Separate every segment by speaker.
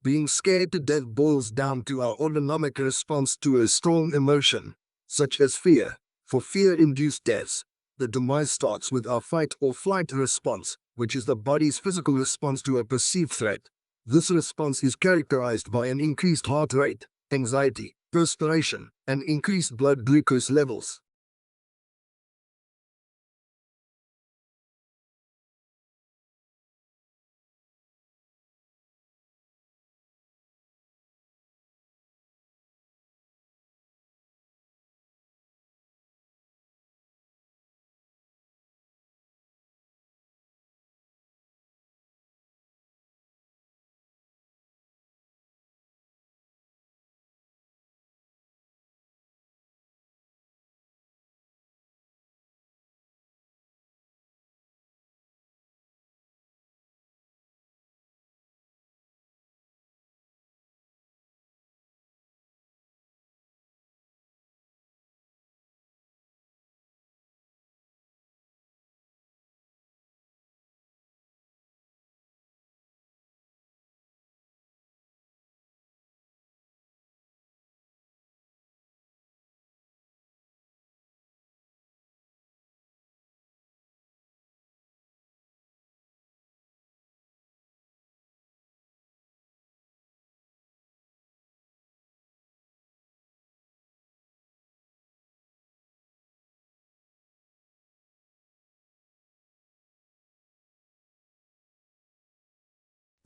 Speaker 1: Being scared to death boils down to our autonomic response to a strong emotion, such as fear. For fear-induced deaths, the demise starts with our fight or flight response, which is the body's physical response to a perceived threat. This response is characterized by an increased heart rate, anxiety, perspiration, and increased blood glucose levels.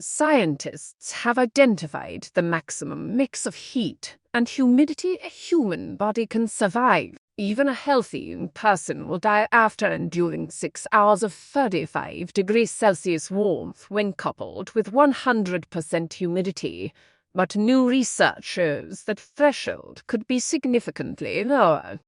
Speaker 2: Scientists have identified the maximum mix of heat and humidity a human body can survive. Even a healthy person will die after enduring 6 hours of 35 degrees Celsius warmth when coupled with 100% humidity. But new research shows that threshold could be significantly lower.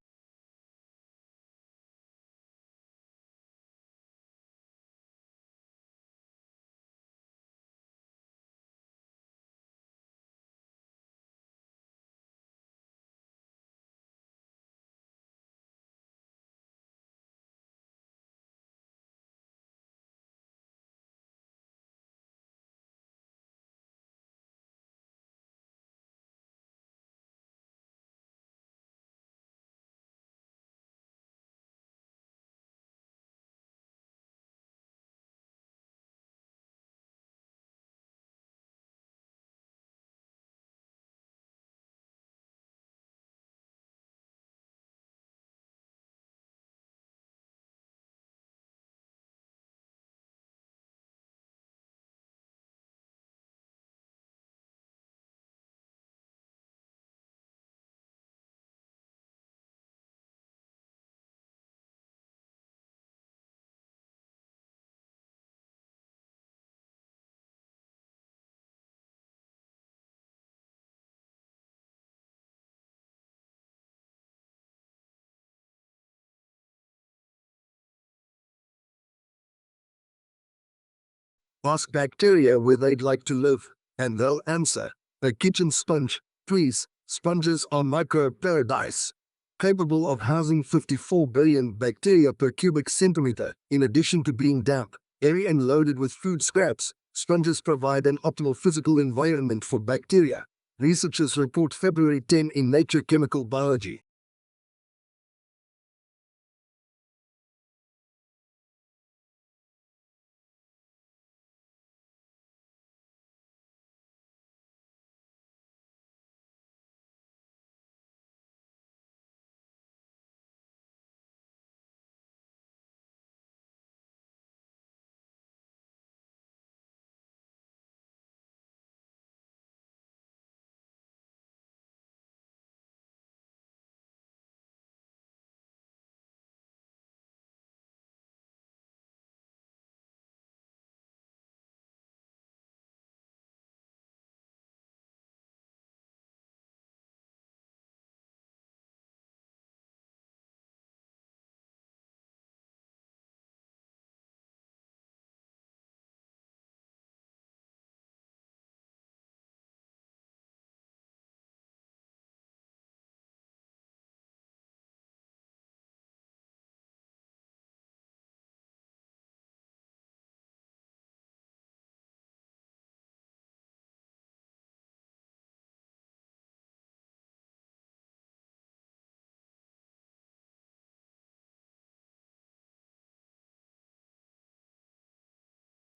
Speaker 1: Ask bacteria where they'd like to live, and they'll answer. A kitchen sponge. Please, sponges are micro-paradise, capable of housing 54 billion bacteria per cubic centimeter. In addition to being damp, airy and loaded with food scraps, sponges provide an optimal physical environment for bacteria. Researchers report February 10 in Nature Chemical Biology.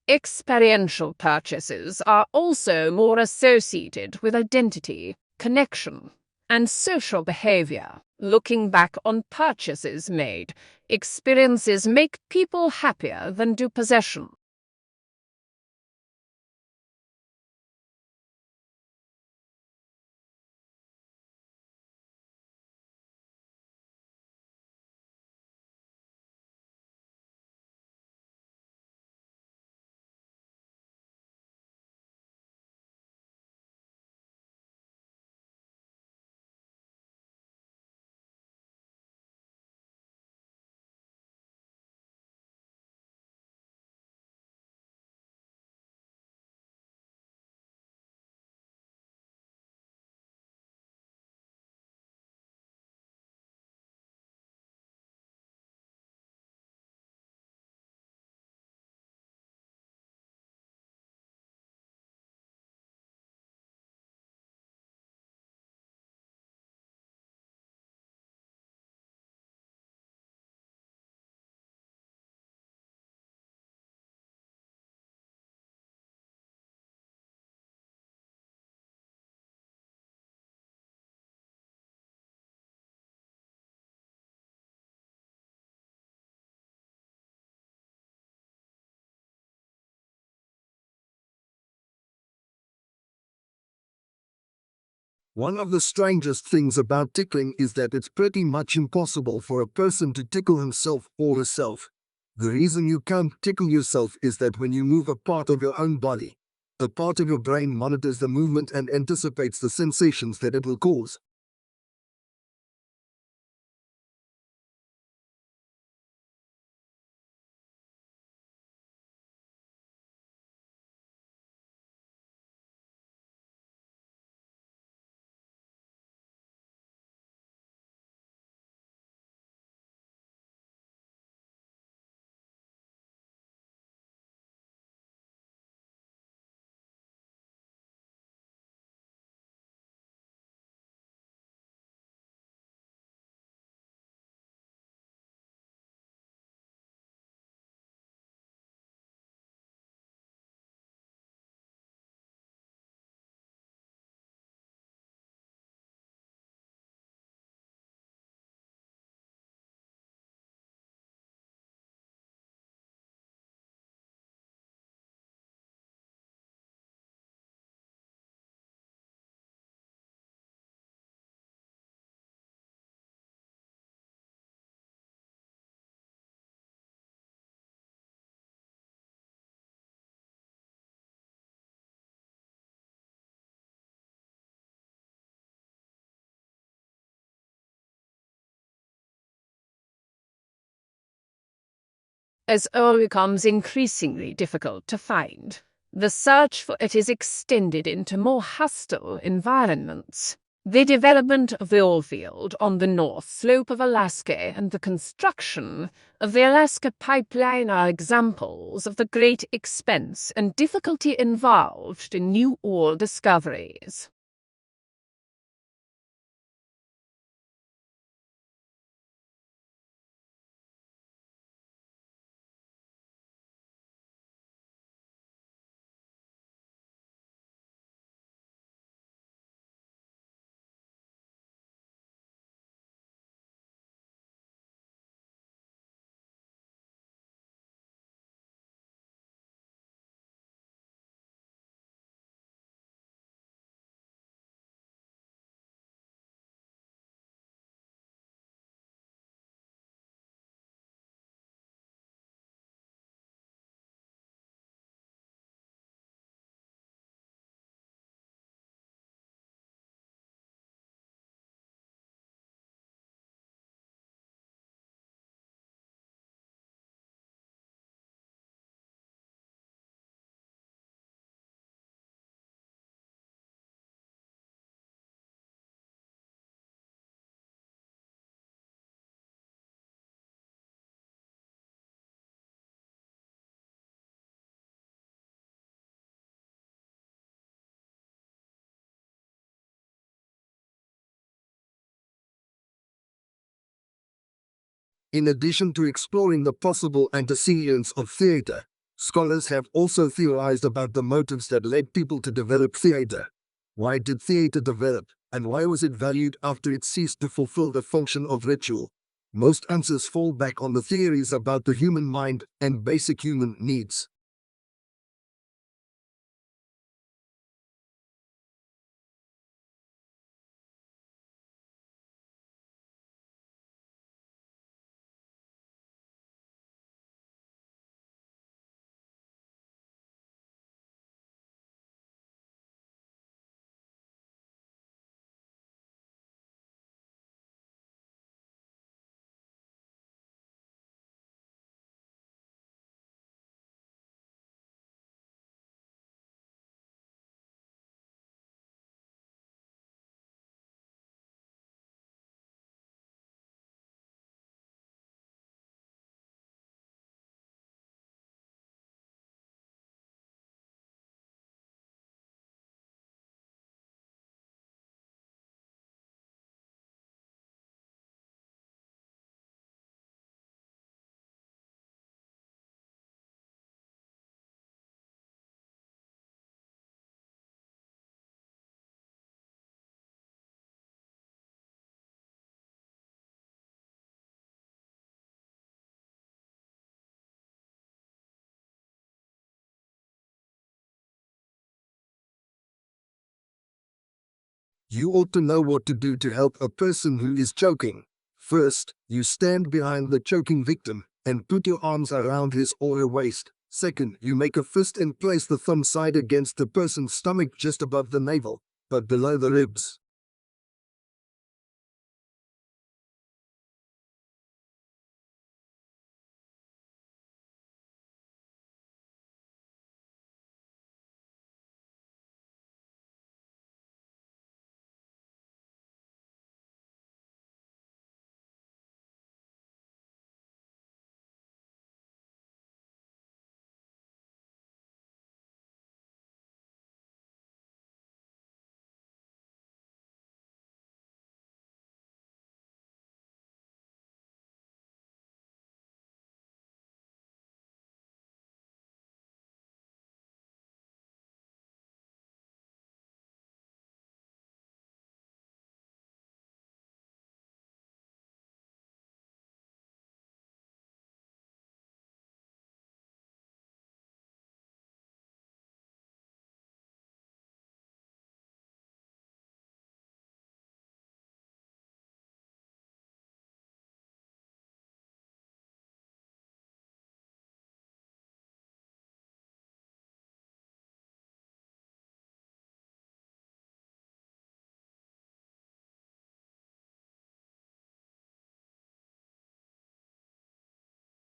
Speaker 2: Experiential purchases are also more associated with identity, connection, and social behavior. Looking back on purchases made, experiences make people happier than do possession.
Speaker 1: One of the strangest things about tickling is that it's pretty much impossible for a person to tickle himself or herself. The reason you can't tickle yourself is that when you move a part of your own body, a part of your brain monitors the movement and anticipates the sensations that it will cause.
Speaker 2: As oil becomes increasingly difficult to find, the search for it is extended into more hostile environments. The development of the oil field on the north slope of Alaska and the construction of the Alaska pipeline are examples of the great expense and difficulty involved in new oil discoveries.
Speaker 1: In addition to exploring the possible antecedents of theater, Scholars have also theorized about the motives that led people to develop theater. Why did theater develop, and why was it valued after it ceased to fulfill the function of ritual? Most answers fall back on the theories about the human mind and basic human needs. You ought to know what to do to help a person who is choking. First, you stand behind the choking victim and put your arms around his or her waist. Second, you make a fist and place the thumb side against the person's stomach just above the navel, but below the ribs.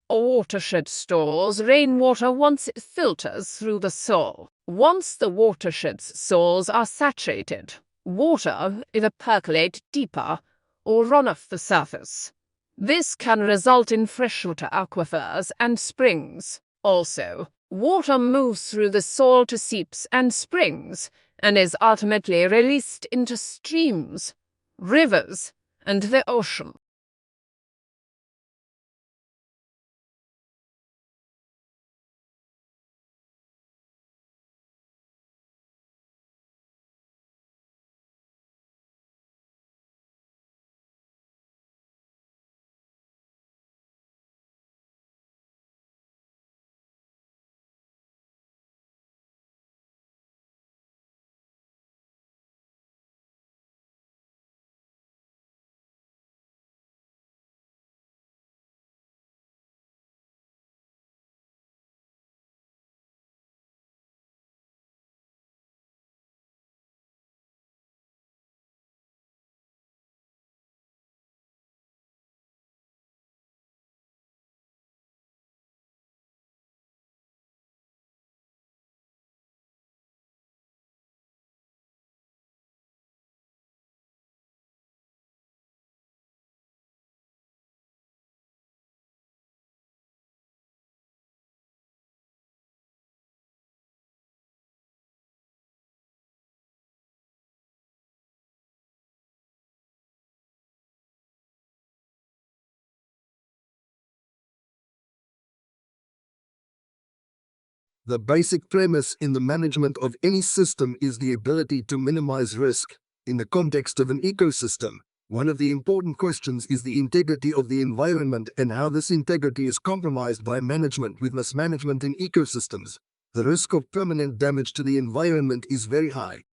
Speaker 2: Watershed stores rainwater once it filters through the soil. Once the watershed's soils are saturated, water either percolate deeper or run off the surface. This can result in freshwater aquifers and springs. Also, water moves through the soil to seeps and springs and is ultimately released into streams, rivers, and the ocean.
Speaker 1: The basic premise in the management of any system is the ability to minimize risk. In the context of an ecosystem, one of the important questions is the integrity of the environment and how this integrity is compromised by management with mismanagement in ecosystems. The risk of permanent damage to the environment is very high.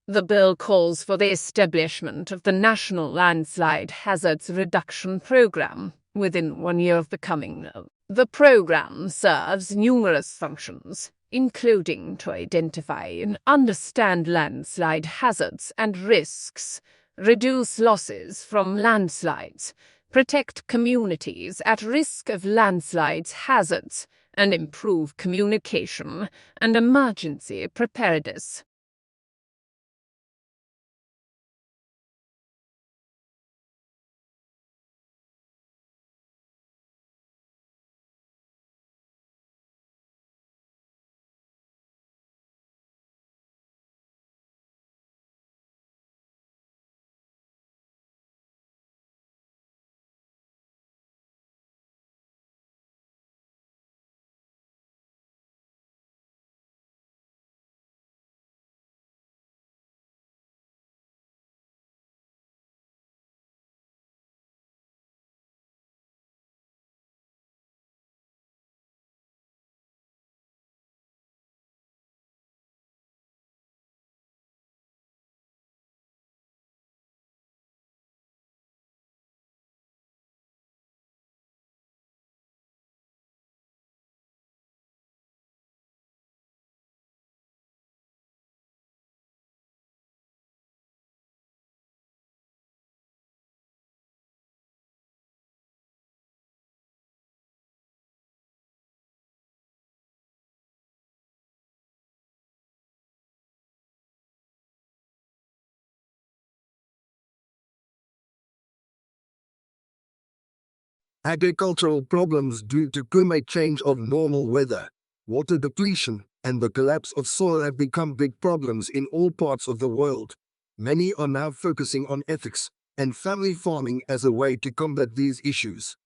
Speaker 2: The bill calls for the establishment of the National Landslide Hazards Reduction Program within 1 year of becoming NOV. The program serves numerous functions, including to identify and understand landslide hazards and risks, reduce losses from landslides, protect communities at risk of landslides hazards, and improve communication and emergency preparedness.
Speaker 1: Agricultural problems due to climate change of normal weather, water depletion, and the collapse of soil have become big problems in all parts of the world. Many are now focusing on ethics and family farming as a way to combat these issues.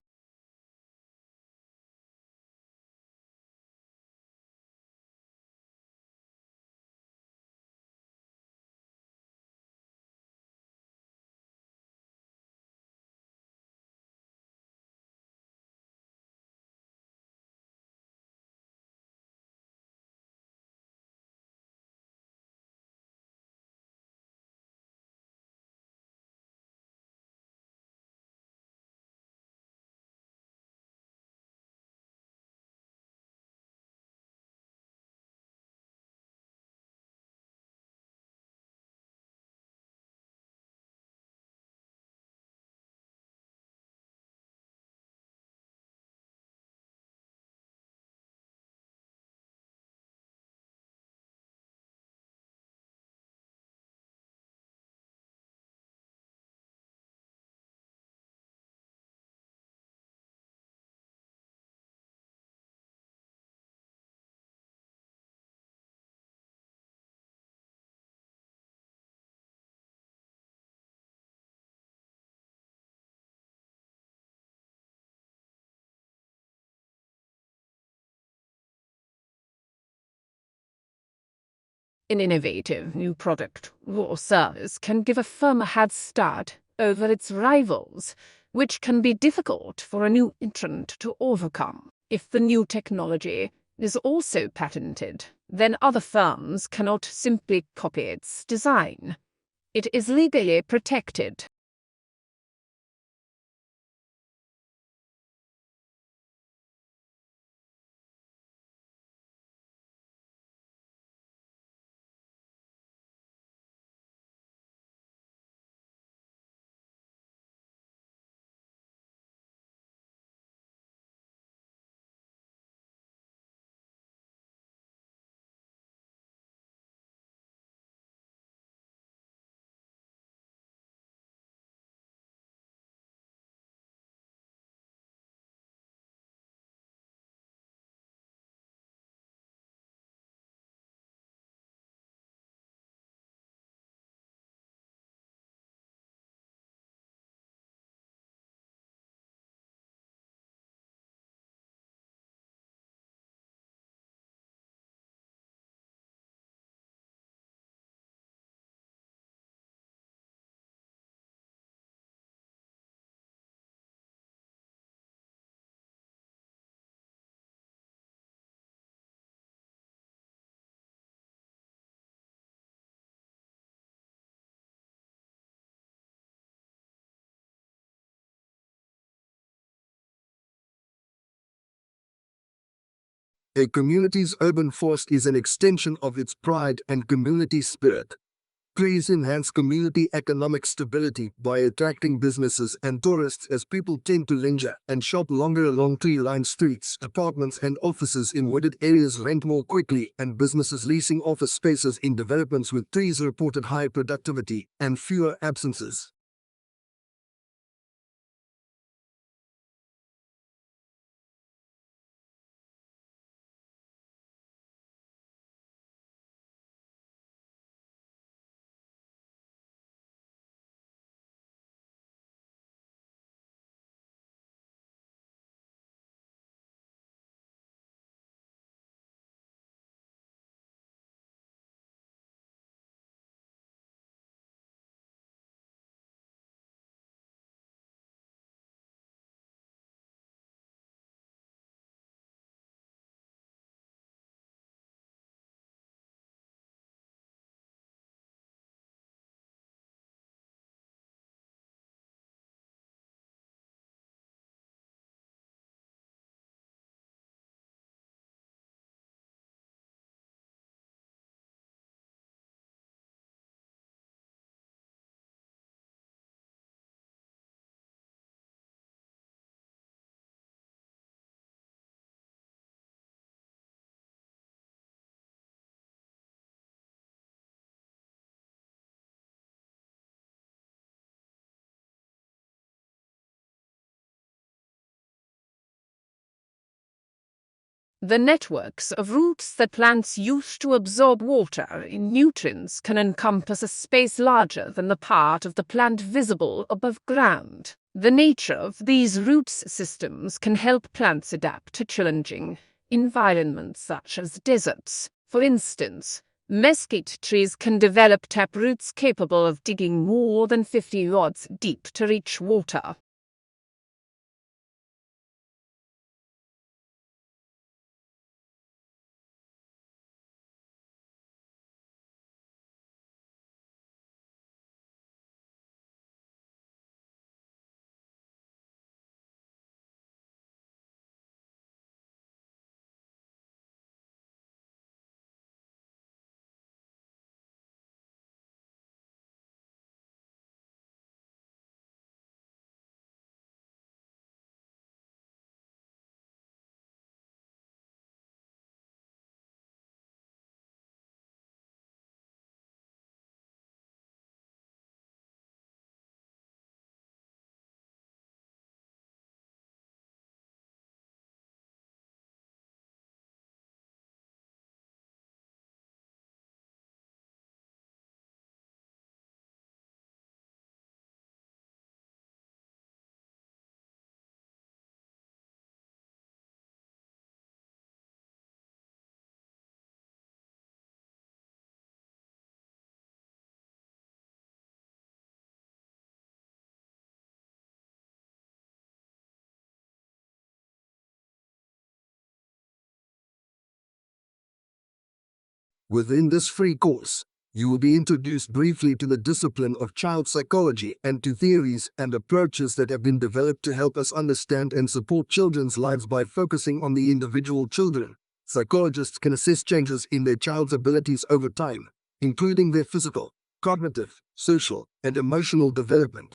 Speaker 2: An innovative new product or service can give a firm a head start over its rivals, which can be difficult for a new entrant to overcome. If the new technology is also patented, then other firms cannot simply copy its design. It is legally protected.
Speaker 1: A community's urban force is an extension of its pride and community spirit. Trees enhance community economic stability by attracting businesses and tourists as people tend to linger and shop longer along tree-lined streets. Apartments and offices in wooded areas rent more quickly, and businesses leasing office spaces in developments with trees reported higher productivity and fewer absences.
Speaker 2: The networks of roots that plants use to absorb water and nutrients can encompass a space larger than the part of the plant visible above ground. The nature of these root systems can help plants adapt to challenging environments such as deserts. For instance, mesquite trees can develop taproots capable of digging more than 50 yards deep to reach water.
Speaker 1: Within this free course, you will be introduced briefly to the discipline of child psychology and to theories and approaches that have been developed to help us understand and support children's lives by focusing on the individual children. Psychologists can assess changes in their child's abilities over time, including their physical, cognitive, social, and emotional development.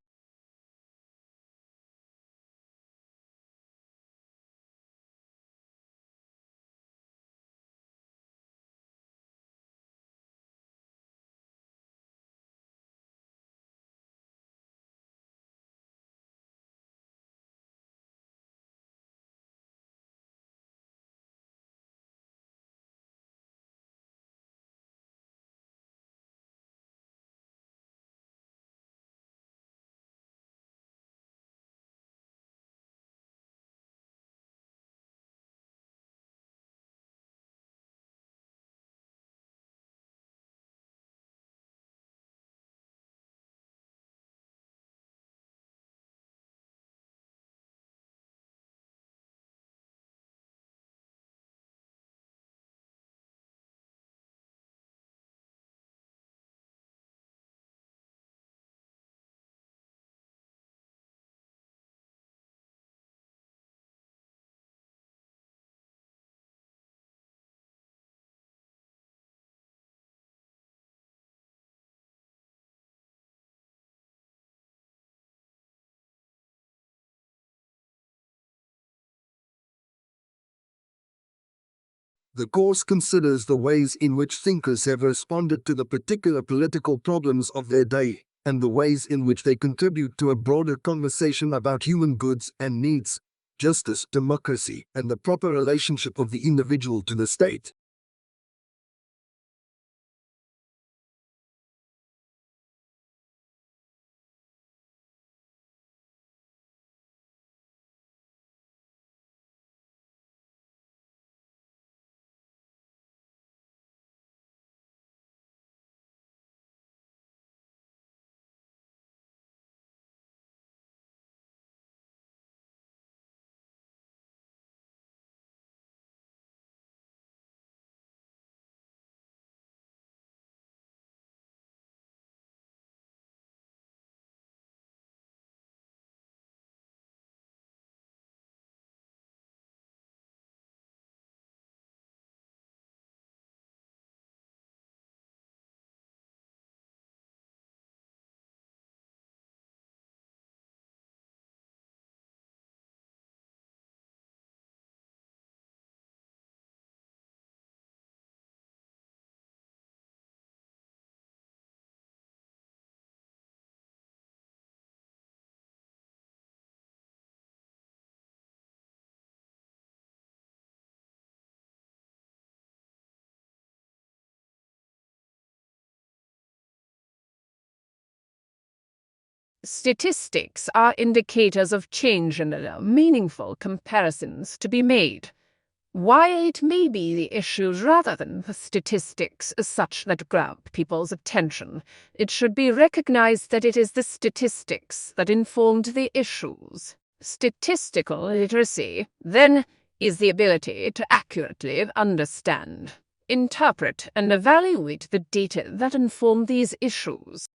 Speaker 1: The course considers the ways in which thinkers have responded to the particular political problems of their day, and the ways in which they contribute to a broader conversation about human goods and needs, justice, democracy, and the proper relationship of the individual to the state.
Speaker 2: Statistics are indicators of change and allow meaningful comparisons to be made. Why it may be the issues rather than the statistics as such that grab people's attention, it should be recognized that it is the statistics that informed the issues. Statistical literacy, then, is the ability to accurately understand, interpret, and evaluate the data that inform these issues.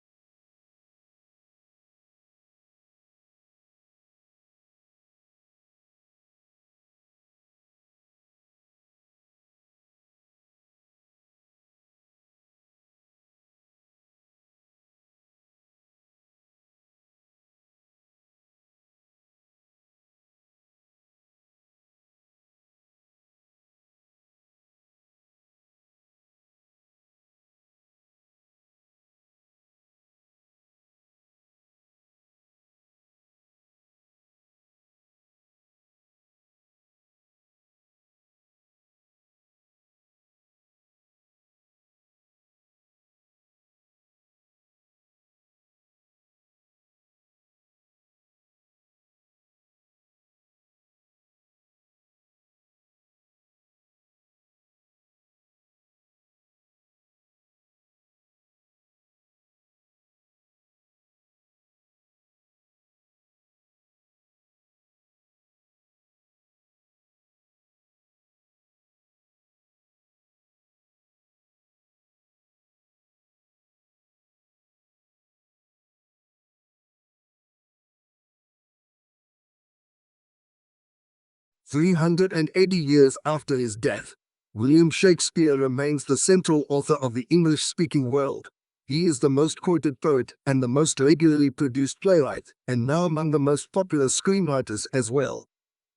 Speaker 1: 380 years after his death, William Shakespeare remains the central author of the English-speaking world. He is the most quoted poet and the most regularly produced playwright, and now among the most popular screenwriters as well.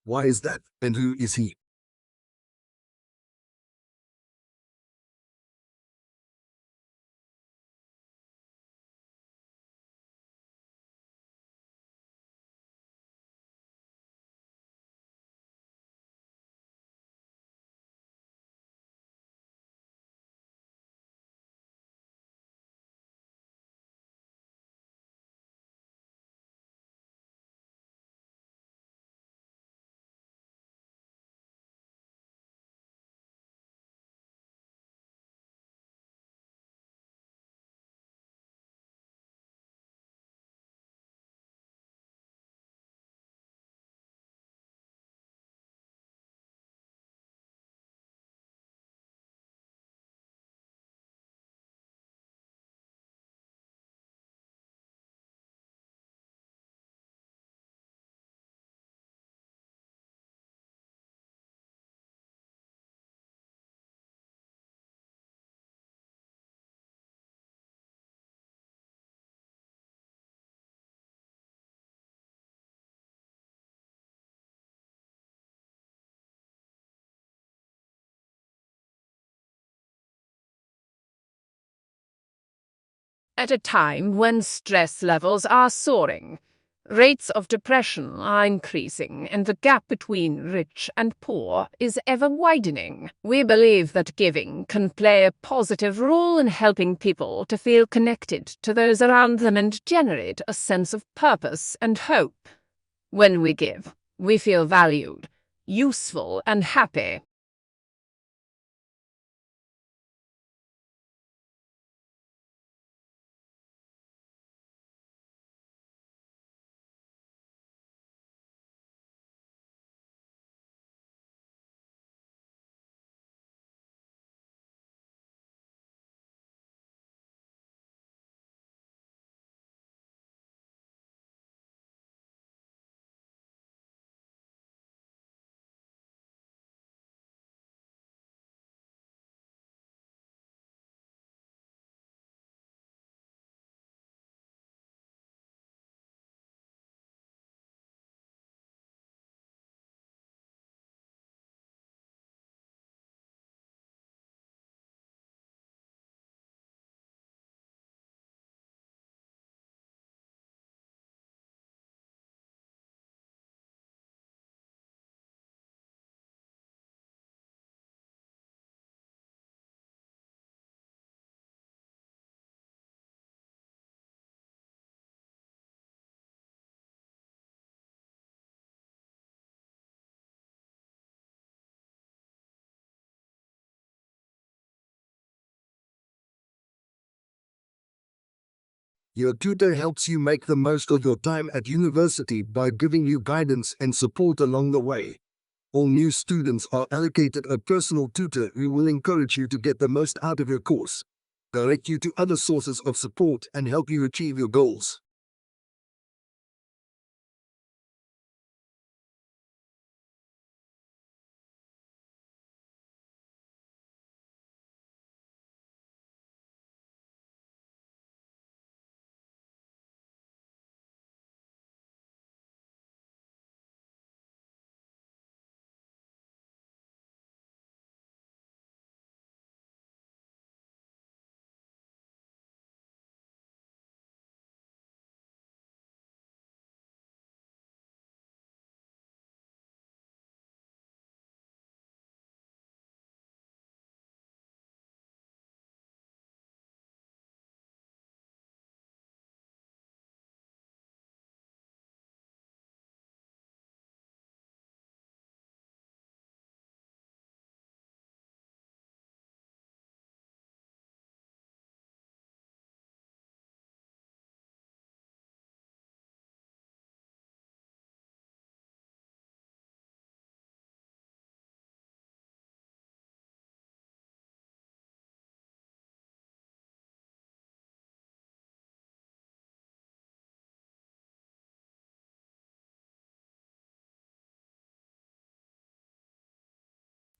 Speaker 1: Why is that, and who is he?
Speaker 2: At a time when stress levels are soaring, rates of depression are increasing, and the gap between rich and poor is ever widening, we believe that giving can play a positive role in helping people to feel connected to those around them and generate a sense of purpose and hope. When we give, we feel valued, useful, and happy.
Speaker 1: Your tutor helps you make the most of your time at university by giving you guidance and support along the way. All new students are allocated a personal tutor who will encourage you to get the most out of your course, direct you to other sources of support, and help you achieve your goals.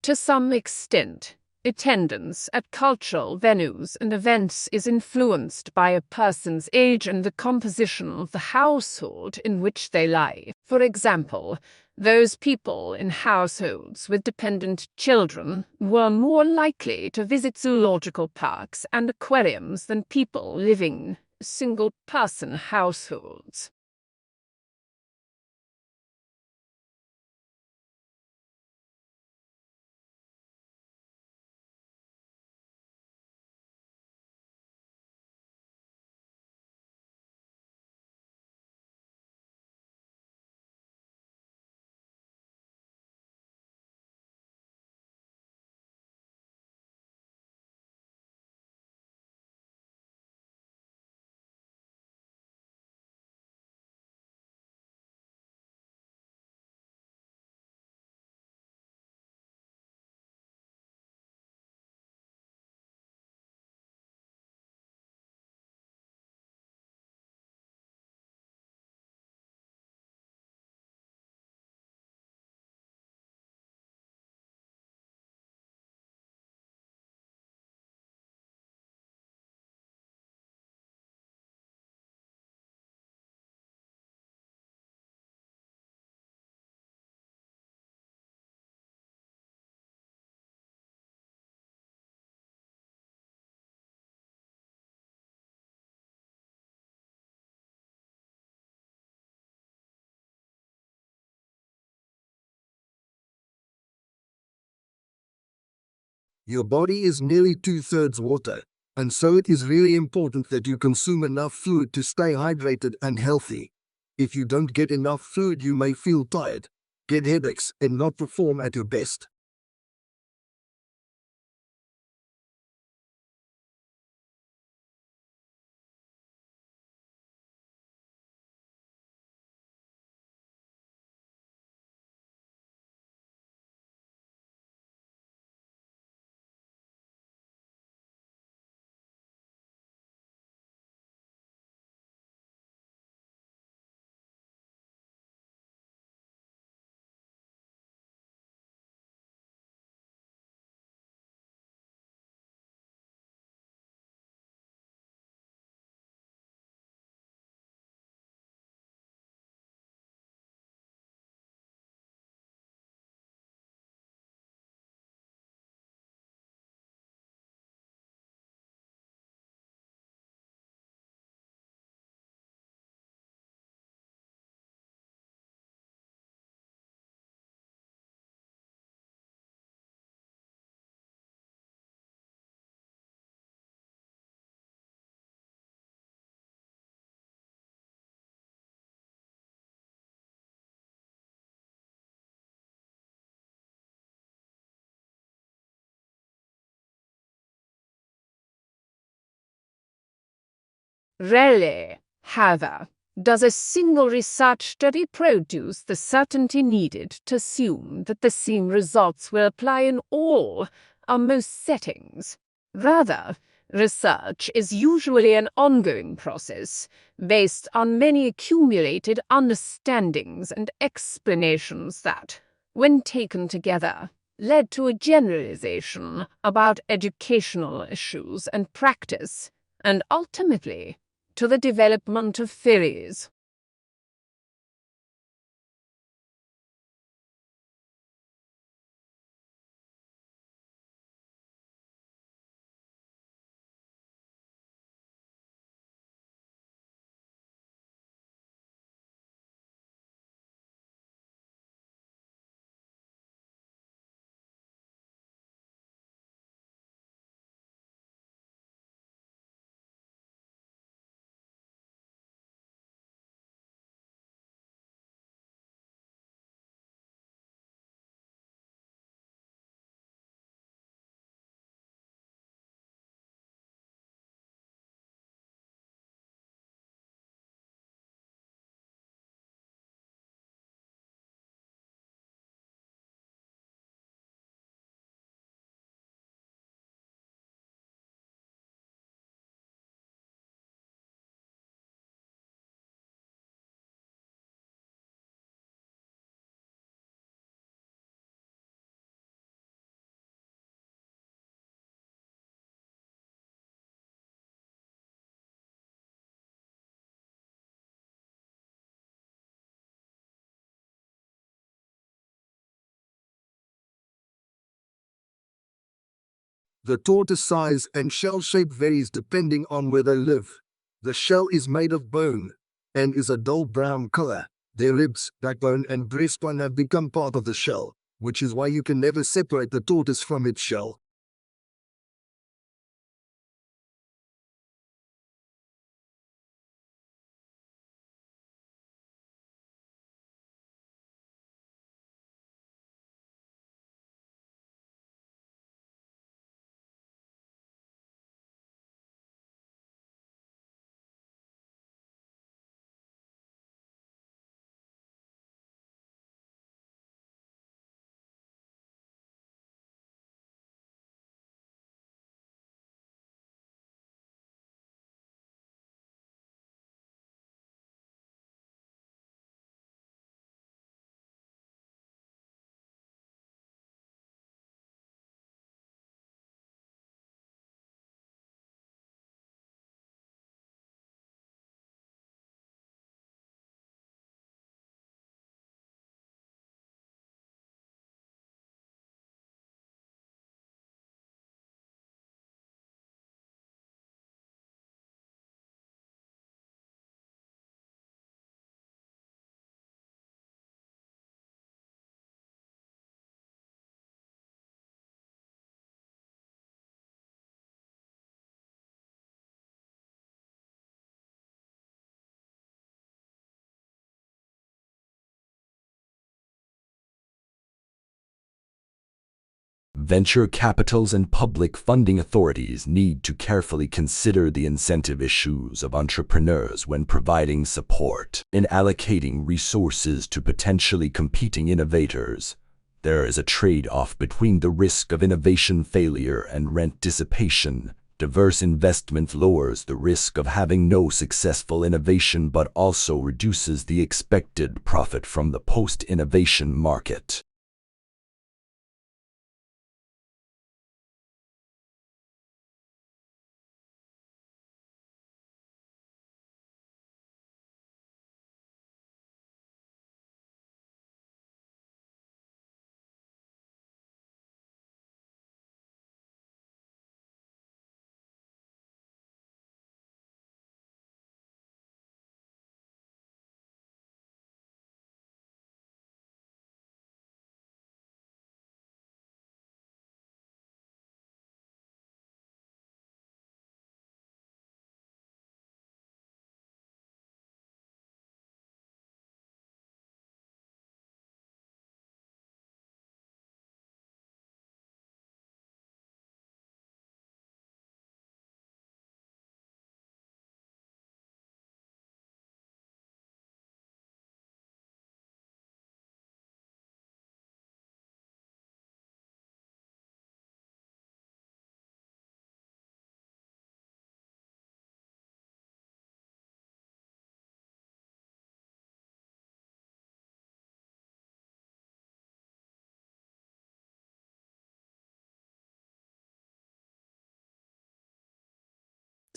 Speaker 2: To some extent, attendance at cultural venues and events is influenced by a person's age and the composition of the household in which they live. For example, those people in households with dependent children were more likely to visit zoological parks and aquariums than people living in single-person households.
Speaker 1: Your body is nearly 2/3 water, and so it is really important that you consume enough fluid to stay hydrated and healthy. If you don't get enough fluid, you may feel tired, get headaches, and not perform at your best.
Speaker 2: Rarely, however, does a single research study produce the certainty needed to assume that the same results will apply in all or most settings. Rather, research is usually an ongoing process based on many accumulated understandings and explanations that, when taken together, led to a generalization about educational issues and practice, and ultimately to the development of theories.
Speaker 1: The tortoise size and shell shape varies depending on where they live. The shell is made of bone and is a dull brown color. Their ribs, backbone and breastbone have become part of the shell, which is why you can never separate the tortoise from its shell.
Speaker 3: Venture capitals and public funding authorities need to carefully consider the incentive issues of entrepreneurs when providing support. In allocating resources to potentially competing innovators, there is a trade-off between the risk of innovation failure and rent dissipation. Diverse investment lowers the risk of having no successful innovation but also reduces the expected profit from the post-innovation market.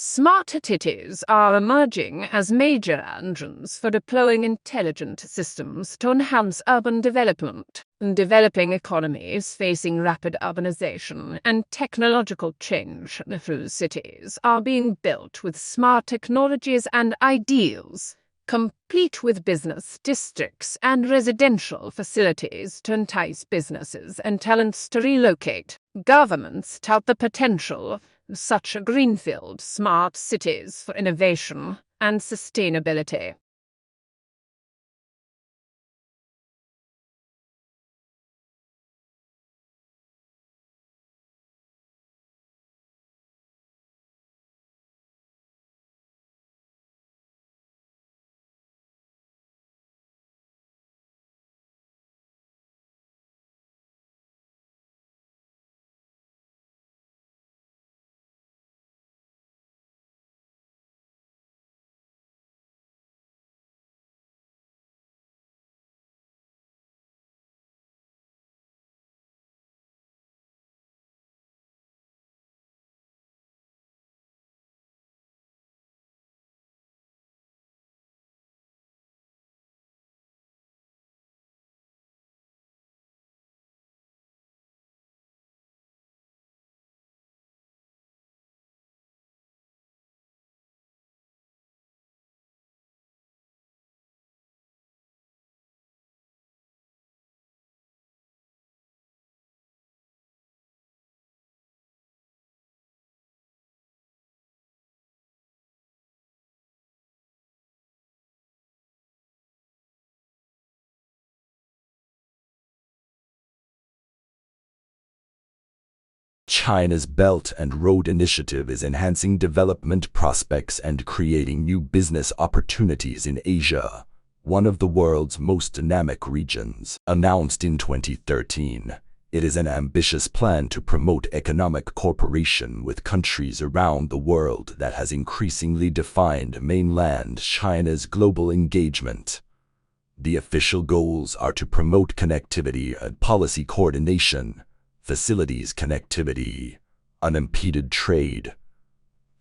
Speaker 2: Smart cities are emerging as major engines for deploying intelligent systems to enhance urban development. Developing economies facing rapid urbanization and technological change through cities are being built with smart technologies and ideals, complete with business districts and residential facilities to entice businesses and talents to relocate. Governments tout the potential of such greenfield smart cities for innovation and sustainability.
Speaker 3: China's Belt and Road Initiative is enhancing development prospects and creating new business opportunities in Asia, one of the world's most dynamic regions. Announced in 2013, it is an ambitious plan to promote economic cooperation with countries around the world that has increasingly defined mainland China's global engagement. The official goals are to promote connectivity and policy coordination, facilities connectivity, unimpeded trade,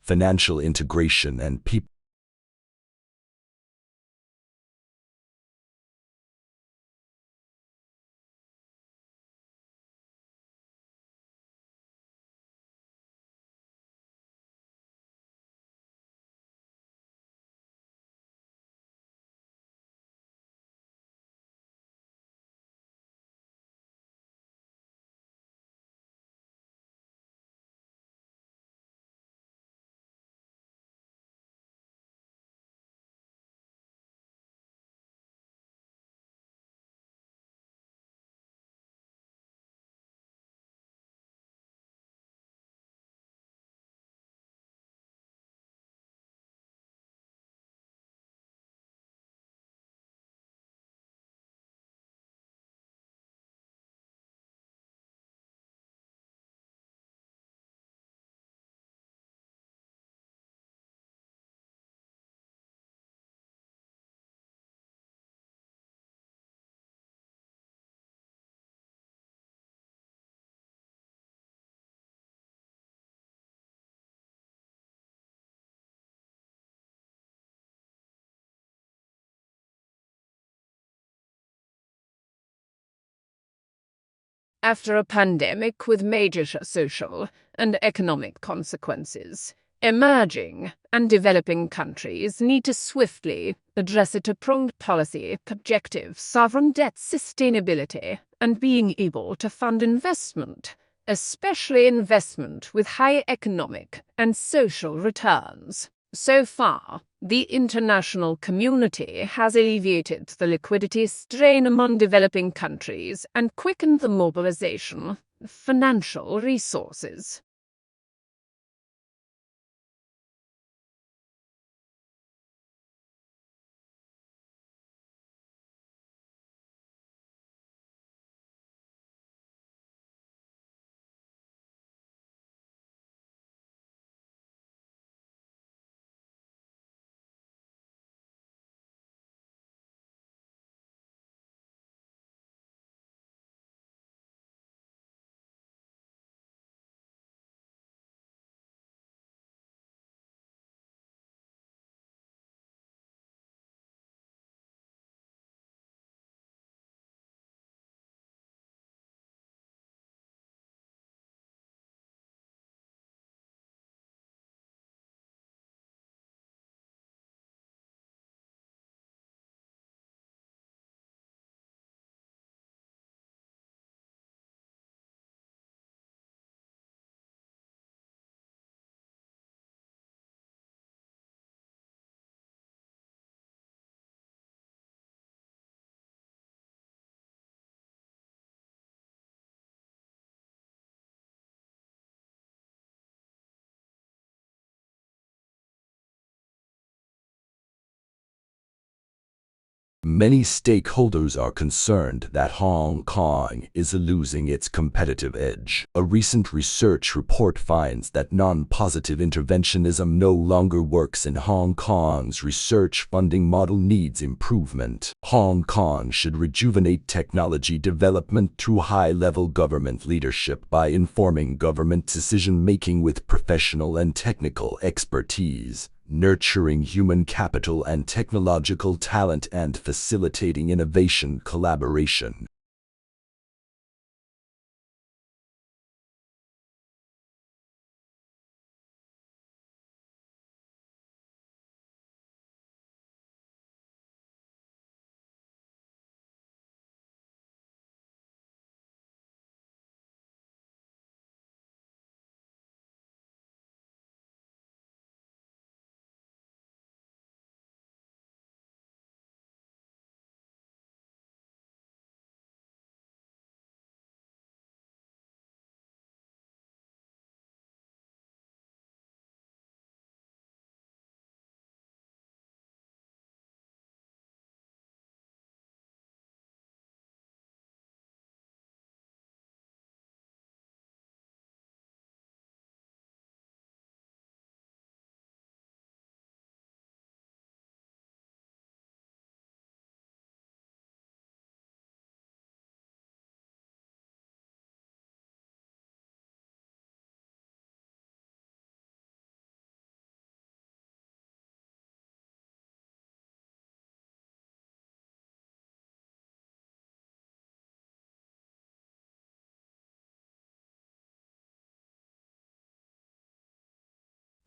Speaker 3: financial integration, and people.
Speaker 2: After a pandemic with major social and economic consequences, emerging and developing countries need to swiftly address a two-pronged policy objective: sovereign debt sustainability and being able to fund investment, especially investment with high economic and social returns. So far, the international community has alleviated the liquidity strain among developing countries and quickened the mobilization of financial resources.
Speaker 3: Many stakeholders are concerned that Hong Kong is losing its competitive edge. A recent research report finds that non-positive interventionism no longer works and Hong Kong's research funding model needs improvement. Hong Kong should rejuvenate technology development through high-level government leadership by informing government decision-making with professional and technical expertise, nurturing human capital and technological talent, and facilitating innovation collaboration.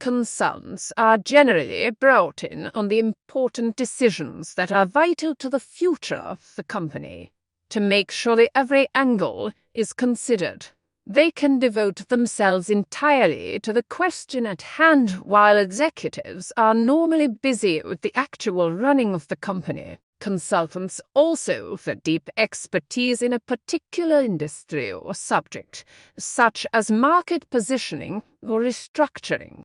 Speaker 2: consultants are generally brought in on the important decisions that are vital to the future of the company, to make sure that every angle is considered. They can devote themselves entirely to the question at hand, while executives are normally busy with the actual running of the company. Consultants also have deep expertise in a particular industry or subject, such as market positioning or restructuring.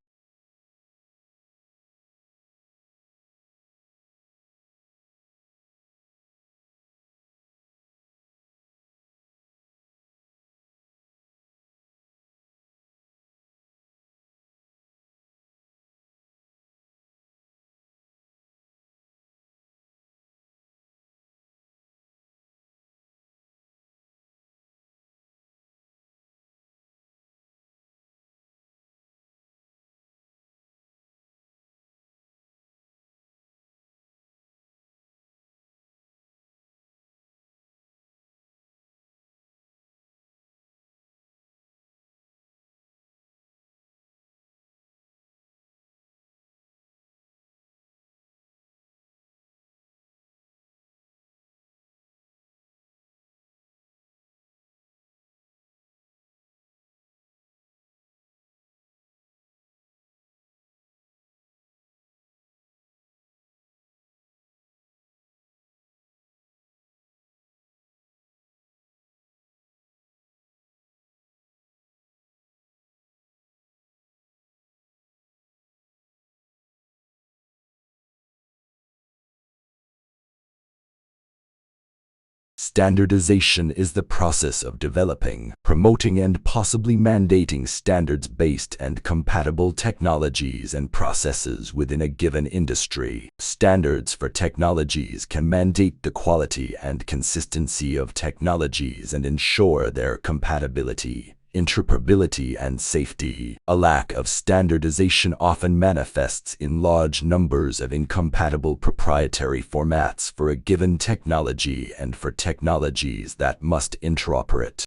Speaker 3: Standardization is the process of developing, promoting, and possibly mandating standards-based and compatible technologies and processes within a given industry. Standards for technologies can mandate the quality and consistency of technologies and ensure their compatibility, interoperability, and safety. A lack of standardization often manifests in large numbers of incompatible proprietary formats for a given technology and for technologies that must interoperate.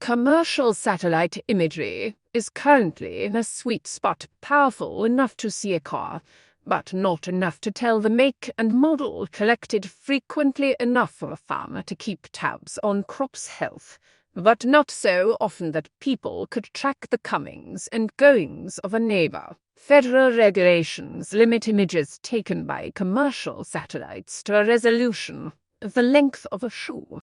Speaker 2: Commercial satellite imagery is currently in a sweet spot, powerful enough to see a car, but not enough to tell the make and model, collected frequently enough for a farmer to keep tabs on crops' health, but not so often that people could track the comings and goings of a neighbor. Federal regulations limit images taken by commercial satellites to a resolution the length of a shoe.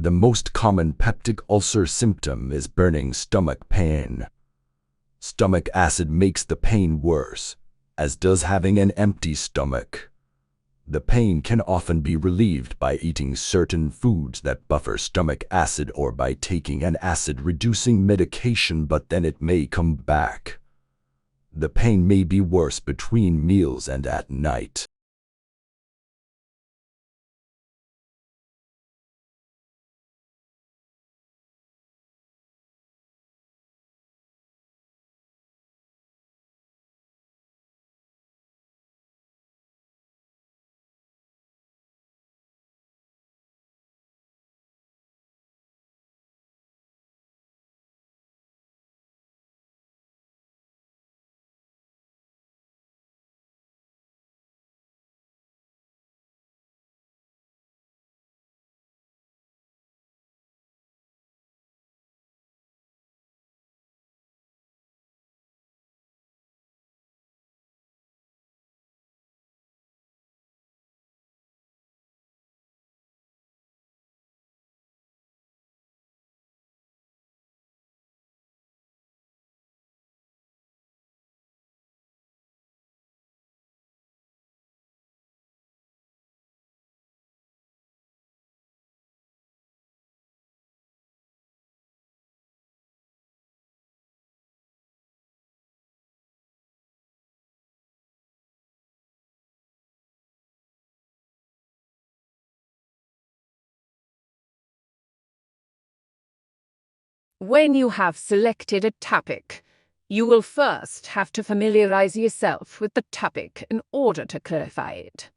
Speaker 3: The most common peptic ulcer symptom is burning stomach pain. Stomach acid makes the pain worse, as does having an empty stomach. The pain can often be relieved by eating certain foods that buffer stomach acid or by taking an acid-reducing medication, but then it may come back. The pain may be worse between meals and at night.
Speaker 2: When you have selected a topic, you will first have to familiarize yourself with the topic in order to clarify it.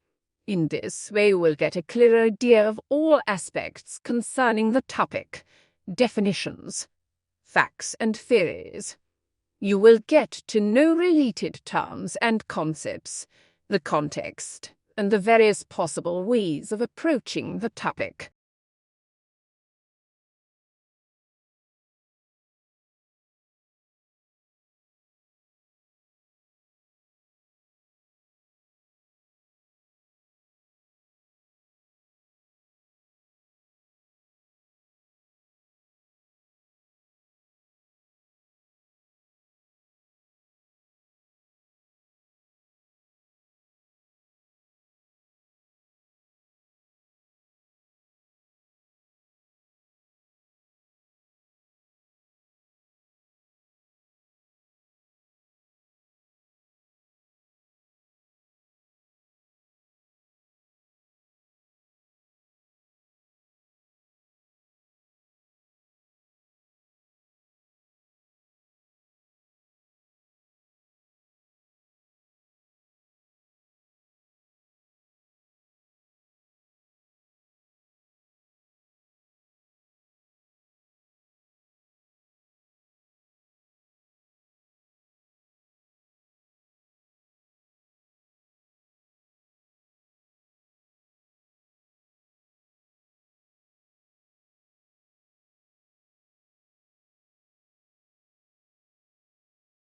Speaker 2: In this way, you will get a clear idea of all aspects concerning the topic, definitions, facts, and theories. You will get to know related terms and concepts, the context, and the various possible ways of approaching the topic.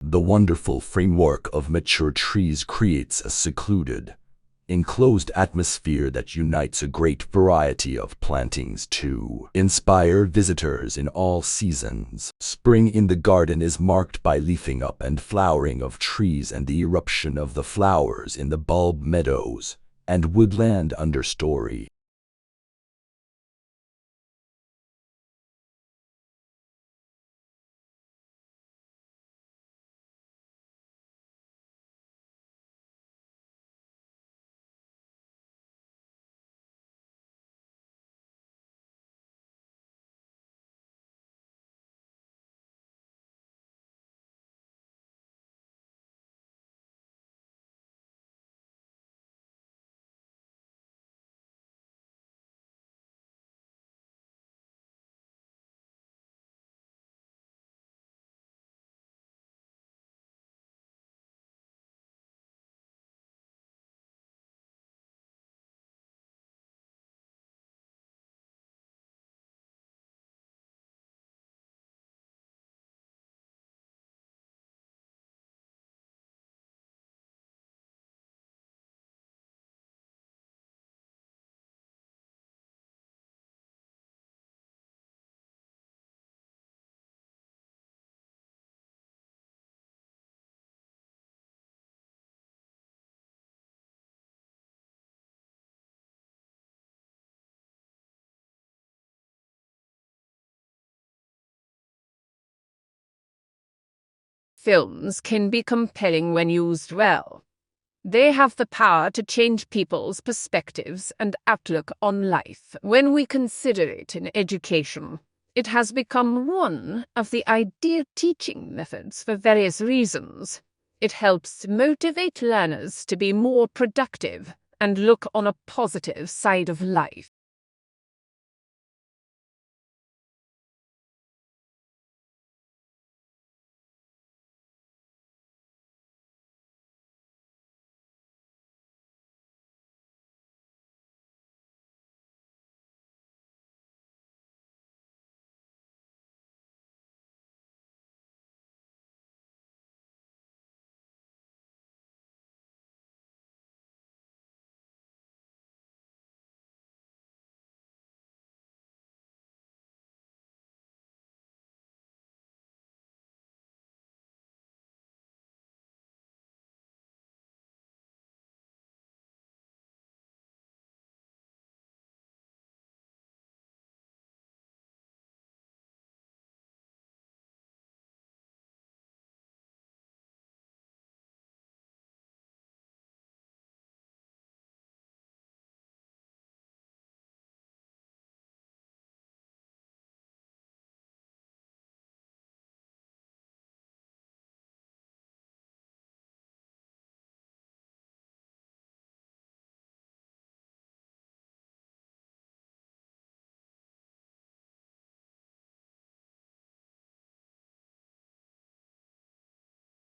Speaker 3: The wonderful framework of mature trees creates a secluded, enclosed atmosphere that unites a great variety of plantings to inspire visitors in all seasons. Spring in the garden is marked by leafing up and flowering of trees and the eruption of the flowers in the bulb meadows and woodland understory.
Speaker 2: Films can be compelling when used well. They have the power to change people's perspectives and outlook on life. When we consider it in education, it has become one of the ideal teaching methods for various reasons. It helps motivate learners to be more productive and look on a positive side of life.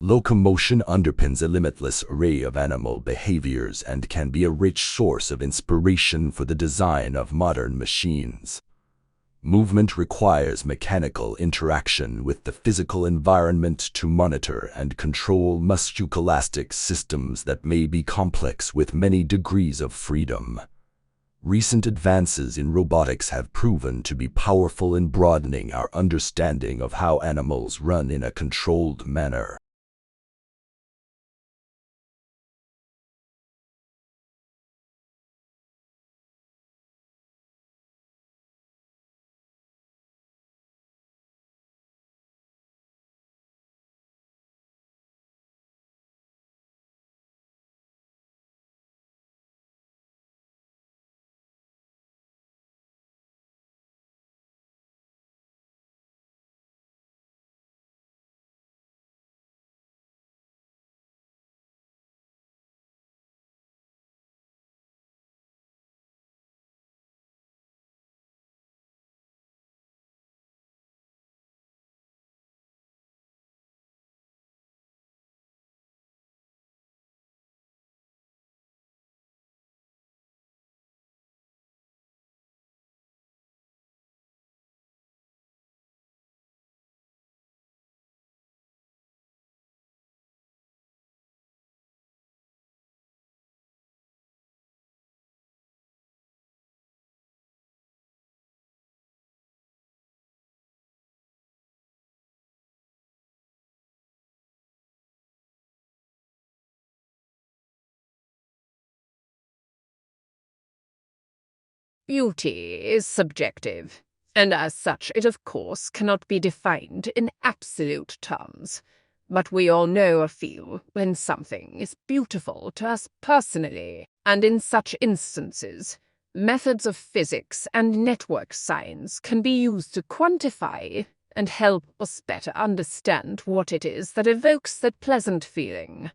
Speaker 3: Locomotion underpins a limitless array of animal behaviors and can be a rich source of inspiration for the design of modern machines. Movement requires mechanical interaction with the physical environment to monitor and control musculoskeletal systems that may be complex with many degrees of freedom. Recent advances in robotics have proven to be powerful in broadening our understanding of how animals run in a controlled manner.
Speaker 2: Beauty is subjective, and as such it of course cannot be defined in absolute terms. But we all know or feel when something is beautiful to us personally, and in such instances, methods of physics and network science can be used to quantify and help us better understand what it is that evokes that pleasant feeling.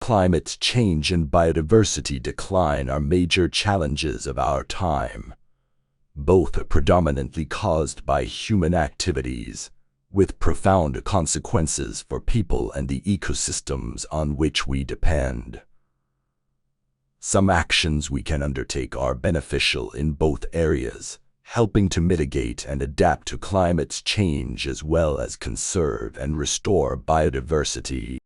Speaker 3: Climate change and biodiversity decline are major challenges of our time. Both are predominantly caused by human activities, with profound consequences for people and the ecosystems on which we depend. Some actions we can undertake are beneficial in both areas, helping to mitigate and adapt to climate change as well as conserve and restore biodiversity.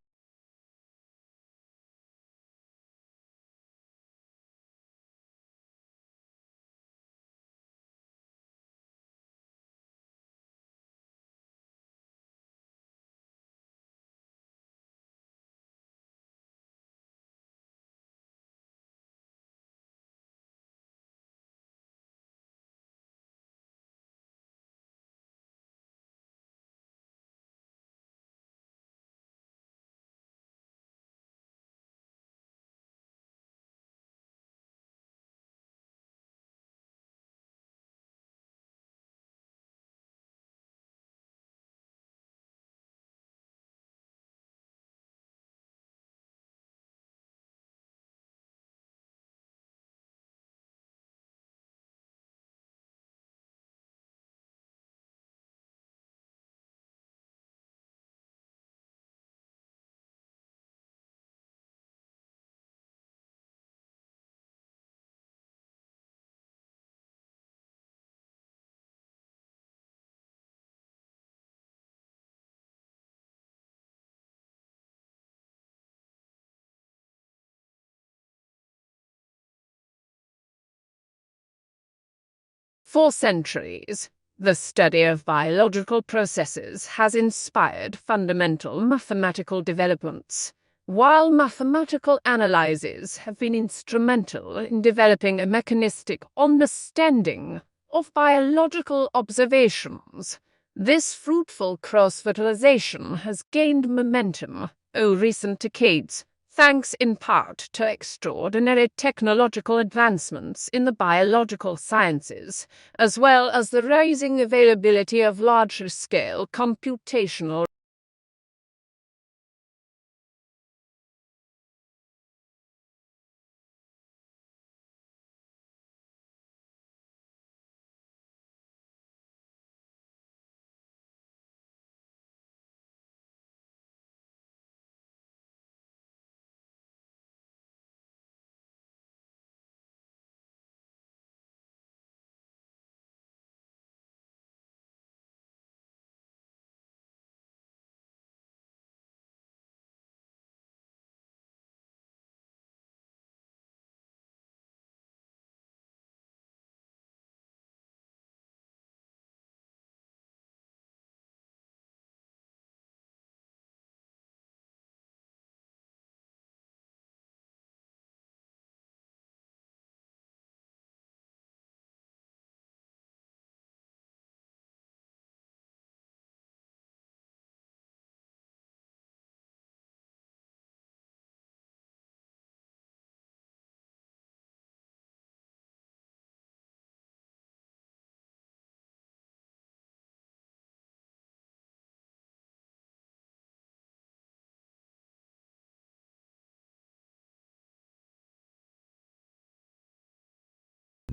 Speaker 2: For centuries, the study of biological processes has inspired fundamental mathematical developments, while mathematical analyses have been instrumental in developing a mechanistic understanding of biological observations. This fruitful cross-fertilization has gained momentum over recent decades, thanks in part to extraordinary technological advancements in the biological sciences, as well as the rising availability of larger-scale computational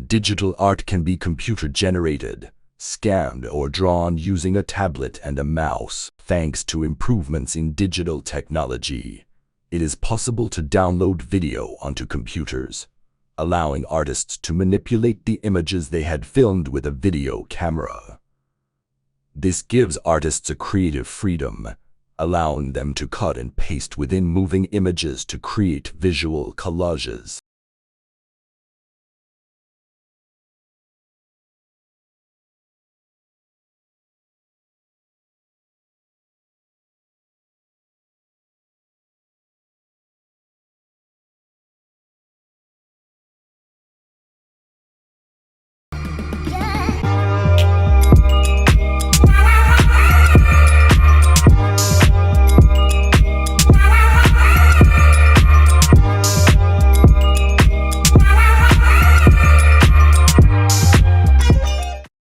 Speaker 3: Digital art can be computer-generated, scanned or drawn using a tablet and a mouse. Thanks to improvements in digital technology, it is possible to download video onto computers, allowing artists to manipulate the images they had filmed with a video camera. This gives artists a creative freedom, allowing them to cut and paste within moving images to create visual collages.